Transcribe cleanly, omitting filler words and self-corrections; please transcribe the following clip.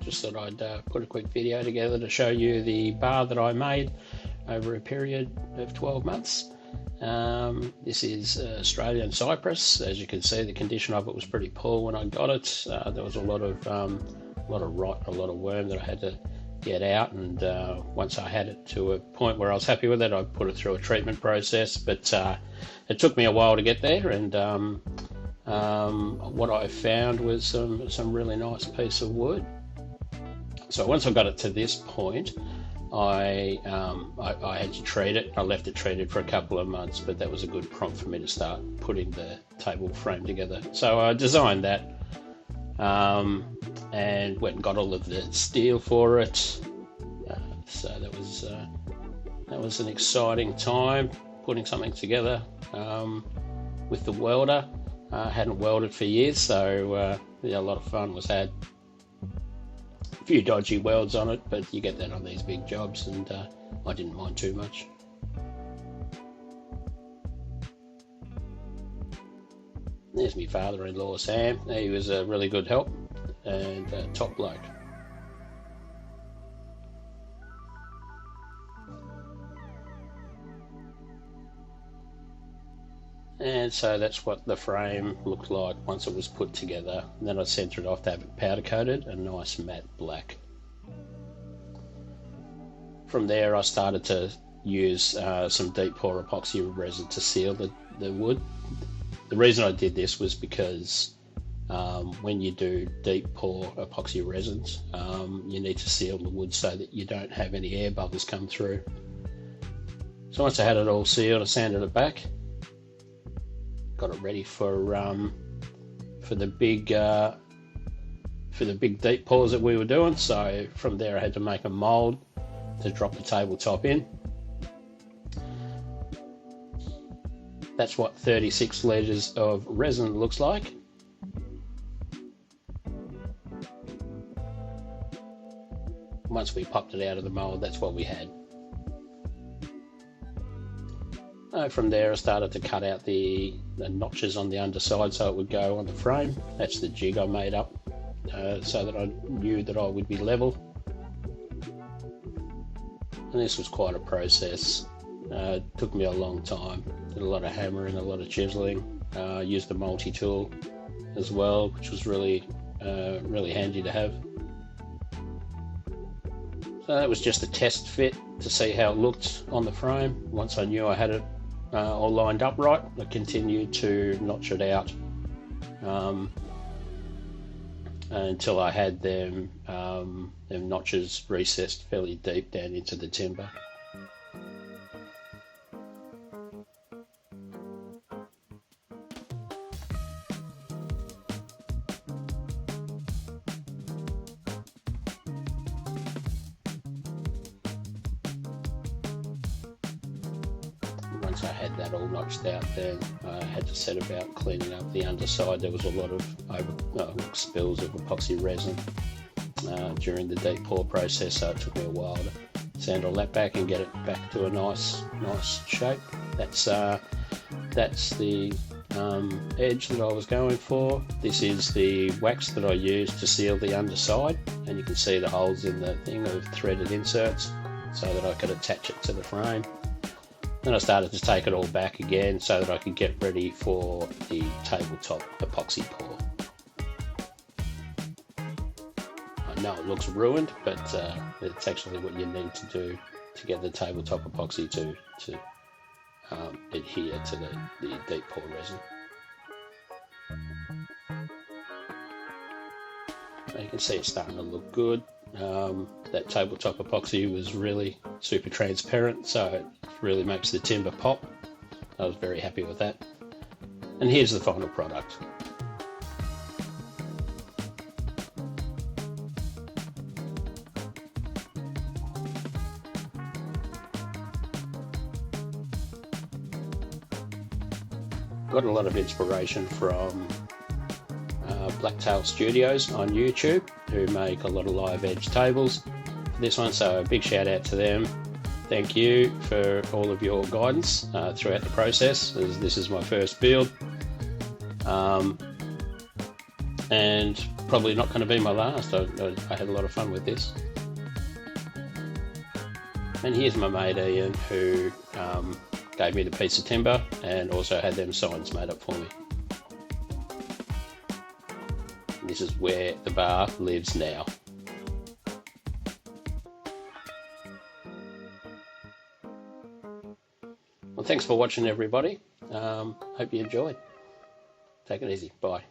just thought I'd put a quick video together to show you the bar that I made over a period of 12 months. This is Australian Cypress. As you can see, the condition of it was pretty poor when I got it. There was a lot of rot, a lot of worm that I had to get out, and once I had it to a point where I was happy with it, I put it through a treatment process, but it took me a while to get there, and what I found was some really nice piece of wood. So once I got it to this point, I had to treat it. I left it treated for a couple of months, but that was a good prompt for me to start putting the table frame together. So I designed that, and went and got all of the steel for it. So that was an exciting time, putting something together with the welder. I hadn't welded for years, so yeah, a lot of fun was had. A few dodgy welds on it, but you get that on these big jobs, and I didn't mind too much. There's my father-in-law, Sam. He was a really good help and top bloke. And so that's what the frame looked like once it was put together. And then I centered it off to have it powder coated, a nice matte black. From there I started to use some deep pour epoxy resin to seal the wood. The reason I did this was because when you do deep pour epoxy resins, you need to seal the wood so that you don't have any air bubbles come through. So once I had it all sealed, I sanded it back, got it ready for the big deep pours that we were doing. So from there I had to make a mold to drop the tabletop in. That's what 36 litres of resin looks like. Once we popped it out of the mold, that's what we had. From there I started to cut out the notches on the underside so it would go on the frame. That's the jig I made up so that I knew that I would be level. And this was quite a process. It took me a long time. Did a lot of hammering, a lot of chiseling. Used a multi-tool as well, which was really handy to have. So that was just a test fit to see how it looked on the frame. Once I knew I had it all lined up right, I continued to notch it out until I had them notches recessed fairly deep down into the timber. Once I had that all notched out, then I had to set about cleaning up the underside. There was a lot of spills of epoxy resin during the deep pour process, so it took me a while to sand all that back and get it back to a nice shape. That's the edge that I was going for. This is the wax that I used to seal the underside, and you can see the holes in the thing of threaded inserts so that I could attach it to the frame. Then I started to take it all back again so that I could get ready for the tabletop epoxy pour. I know it looks ruined, but it's actually what you need to do to get the tabletop epoxy to adhere to the deep pour resin. So you can see it's starting to look good. That tabletop epoxy was really super transparent, so it really makes the timber pop. I was very happy with that. And here's the final product. Got a lot of inspiration from Blacktail Studios on YouTube, who make a lot of live edge tables for this one, so a big shout out to them. Thank you for all of your guidance throughout the process, as this is my first build. And probably not going to be my last. I had a lot of fun with this. And here's my mate Ian, who gave me the piece of timber and also had them signs made up for me. And this is where the bar lives now. Well, thanks for watching, everybody. Hope you enjoyed. Take it easy. Bye.